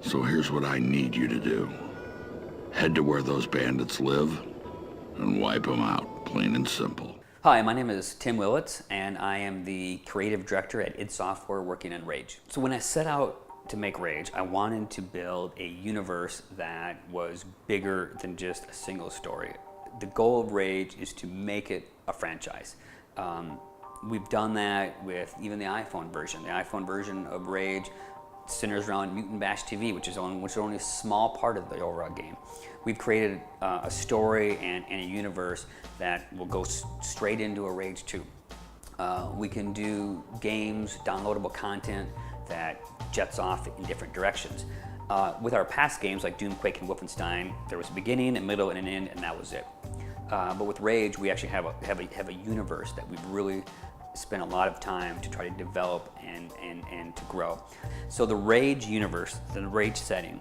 So here's what I need you to do. Head to where those bandits live and wipe them out, plain and simple. Hi, my name is Tim Willits, and I am the creative director at id Software working on Rage. So when I set out to make Rage, I wanted to build a universe that was bigger than just a single story. The goal of Rage is to make it a franchise. We've done that with even the iPhone version. The iPhone version of Rage centers around Mutant Bash TV, which is only a small part of the overall game. We've created a story and a universe that will go straight into a Rage 2. We can do games, downloadable content that jets off in different directions. With our past games like Doom, Quake, and Wolfenstein, there was a beginning, a middle, and an end, and that was it. But with Rage, we actually have a universe that we've really spent a lot of time to try to develop and to grow. So the Rage universe, the Rage setting,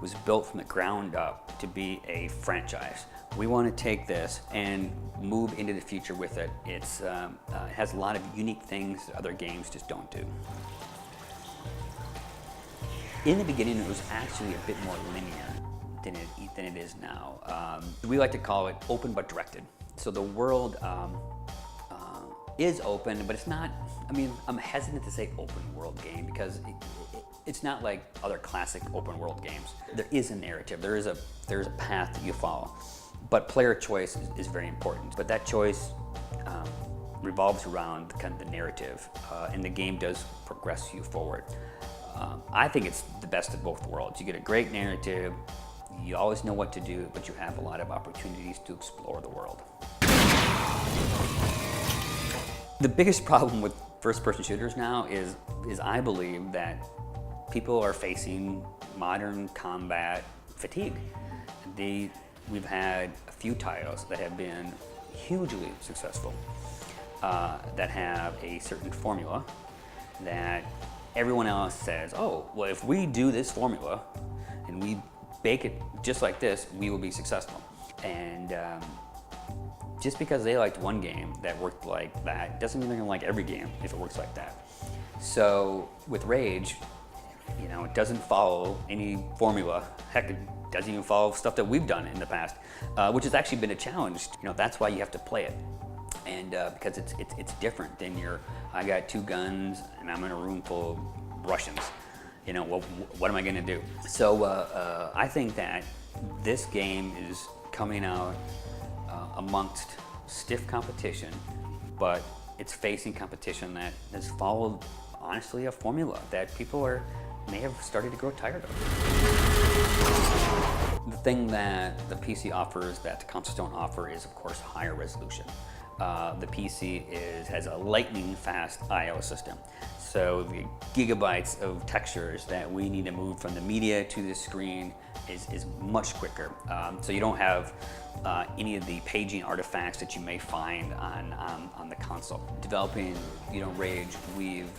was built from the ground up to be a franchise. We want to take this and move into the future with it. It has a lot of unique things that other games just don't do. In the beginning, it was actually a bit more linear than it is now. We like to call it open but directed. So the world is open, but it's not, I'm hesitant to say open world game because it's not like other classic open world games. There is a narrative, there is a path that you follow, but player choice is very important. But that choice revolves around kind of the narrative, and the game does progress you forward. I think it's the best of both worlds. You get a great narrative, you always know what to do, but you have a lot of opportunities to explore the world. The biggest problem with first-person shooters now is I believe that people are facing modern combat fatigue. We've had a few titles that have been hugely successful, that have a certain formula that everyone else says, oh, well, if we do this formula and we bake it just like this, we will be successful. And just because they liked one game that worked like that doesn't mean they're gonna like every game if it works like that. So with Rage, it doesn't follow any formula. Heck, it doesn't even follow stuff that we've done in the past, which has actually been a challenge. That's why you have to play it. And because it's different than I got 2 guns and I'm in a room full of Russians. What am I gonna do? So I think that this game is coming out amongst stiff competition, but it's facing competition that has followed, honestly, a formula that people may have started to grow tired of. The thing that the PC offers that the consoles don't offer is, of course, higher resolution. The PC has a lightning fast I/O system. So the gigabytes of textures that we need to move from the media to the screen is much quicker. So you don't have any of the paging artifacts that you may find on the console. Developing Rage, we've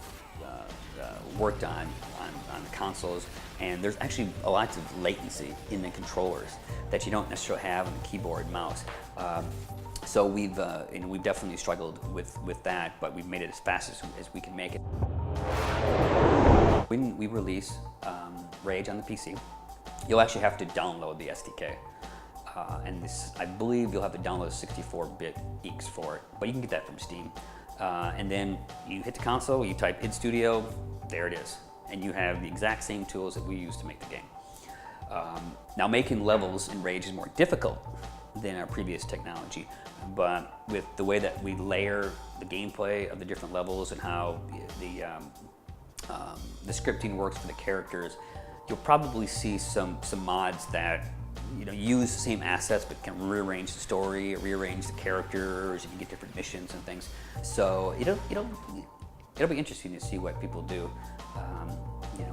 worked on the consoles, and there's actually a lot of latency in the controllers that you don't necessarily have on the keyboard and mouse. So we've definitely struggled with that, but we've made it as fast as we can make it. When we release Rage on the PC, you'll actually have to download the SDK. And I believe you'll have to download 64-bit eeks for it, but you can get that from Steam. And then you hit the console, you type id Studio, there it is. And you have the exact same tools that we use to make the game. Now, making levels in Rage is more difficult than our previous technology, but with the way that we layer the gameplay of the different levels and how the scripting works for the characters, you'll probably see some mods that use the same assets but can rearrange the story, rearrange the characters, and you get different missions and things. So it'll be interesting to see what people do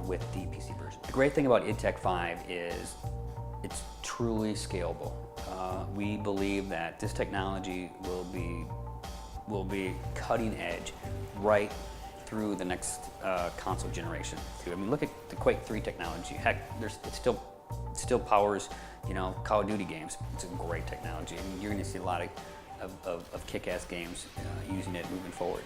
with the PC version. The great thing about id Tech 5 is it's truly scalable. We believe that this technology will be cutting edge right through the next console generation. Look at the Quake 3 technology. Heck, it still powers Call of Duty games. It's a great technology, and you're going to see a lot of kick-ass games using it moving forward.